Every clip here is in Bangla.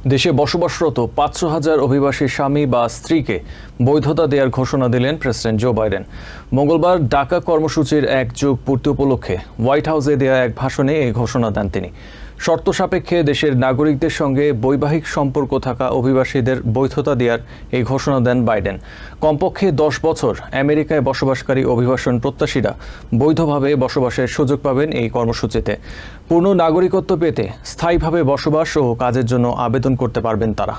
দেশে বসবাসরত ৫০০,০০০ অভিবাসী স্বামী বা স্ত্রীকে বৈধতা দেওয়ার ঘোষণা দিলেন প্রেসিডেন্ট জো বাইডেন। মঙ্গলবার ঢাকা কর্মসূচির ১ যুগ পূর্তি উপলক্ষে হোয়াইট হাউসে দেওয়া এক ভাষণে এই ঘোষণা দেন তিনি। শর্ত সাপেক্ষে দেশের নাগরিকদের সঙ্গে বৈবাহিক সম্পর্ক থাকা অভিবাসীদের বৈধতা দেওয়ার এই ঘোষণা দেন বাইডেন। কমপক্ষে ১০ বছর আমেরিকায় বসবাসকারী অভিবাসন প্রত্যাশীরা বৈধভাবে বসবাসের সুযোগ পাবেন এই কর্মসূচিতে। পূর্ণ নাগরিকত্ব পেতে স্থায়ীভাবে বসবাস ও কাজের জন্য আবেদন করতে পারবেন তারা।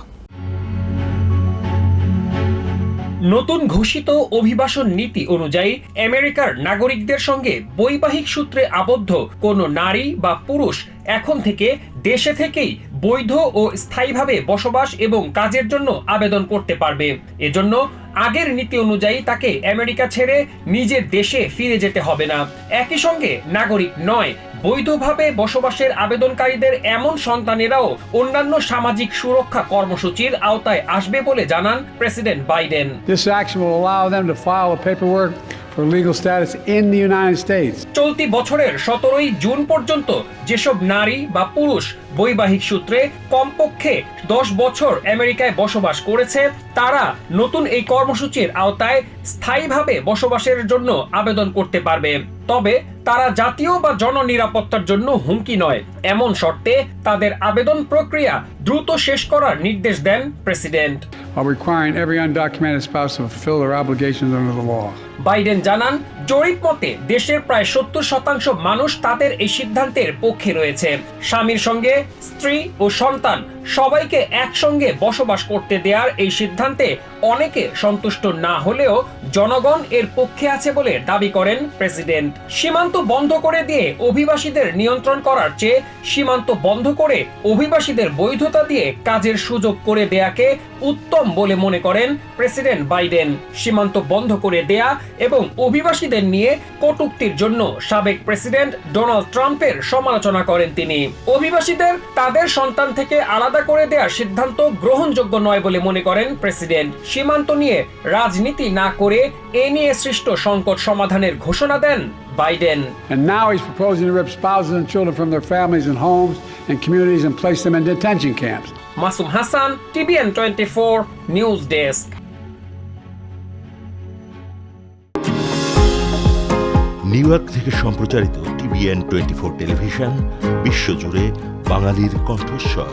নতুন ঘোষিত অভিবাসন নীতি অনুযায়ী আমেরিকার নাগরিকদের সঙ্গে বৈবাহিক সূত্রে আবদ্ধ কোনো নারী বা পুরুষ এখন থেকে দেশে থেকেই বৈধ ও স্থায়ীভাবে বসবাস এবং কাজের জন্য আবেদন করতে পারবে। এজন্য আগের নীতি অনুযায়ী তাকে আমেরিকা ছেড়ে নিজের দেশে ফিরে যেতে হবে না। একই সঙ্গে নাগরিক নয়, বৈধভাবে বসবাসের আবেদনকারীদের এমন সন্তানেরাও অন্যান্য সামাজিক সুরক্ষা কর্মসূচির আওতায় আসবে বলে জানান president Biden. This action will allow them to file a paperwork for legal status in the United States. চলতি বছরের 17 জুন পর্যন্ত যেসব নারী বা পুরুষ বৈবাহিক সূত্রে কমপক্ষে 10 বছর আমেরিকায় বসবাস করেছে তারা নতুন এই কর্মসূচির আওতায় স্থায়ীভাবে বসবাসের জন্য আবেদন করতে পারবে। তবে তারা জাতীয় বা জননিরাপত্তার জন্য হুমকি নয়, এমন শর্তে তাদের আবেদন প্রক্রিয়া দ্রুত শেষ করার নির্দেশ দেন president. While requiring every undocumented spouse to fulfill their obligations under the law. Biden জানান, জরিপ মতে দেশের প্রায় 70% মানুষ তাদের এই সিদ্ধান্তের পক্ষে রয়েছে। স্বামীর সঙ্গে স্ত্রী ও সন্তান সবাইকে একসঙ্গে বসবাস করতে দেওয়ার এই সিদ্ধান্তে অনেকে সন্তুষ্ট না হলেও জনগণ এর পক্ষে আছে বলে দাবি করেন প্রেসিডেন্ট। সীমান্ত বন্ধ করে দিয়ে অভিবাসীদের নিয়ন্ত্রণ করার চেয়ে সীমান্ত বন্ধ করে অভিবাসীদের বৈধতা দিয়ে কাজের সুযোগ করে দেয়াকে উত্তম বলে মনে করেন প্রেসিডেন্ট বাইডেন। সীমান্ত বন্ধ করে দেয়া এবং অভিবাসীদের নিয়ে কটূক্তির জন্য সাবেক প্রেসিডেন্ট ডোনাল্ড ট্রাম্পের সমালোচনা করেন তিনি। অভিবাসীদের তাদের সন্তান থেকে আলাদা করে দেওয়ার সিদ্ধান্ত গ্রহণযোগ্য নয় বলে মনে করেন প্রেসিডেন্ট। সীমান্ত নিয়ে রাজনীতি না করে এ নিয়ে সৃষ্ট সংকট সমাধানের ঘোষণা দেন Biden. And now he's proposing to rip spouses and children from their families and homes and communities and place them in detention camps. Masum Hasan, TVN 24 news desk. New York থেকে সম্প্রচারিত TVN 24 টেলিভিশন বিশ্বজুড়ে বাঙালির কণ্ঠস্বর।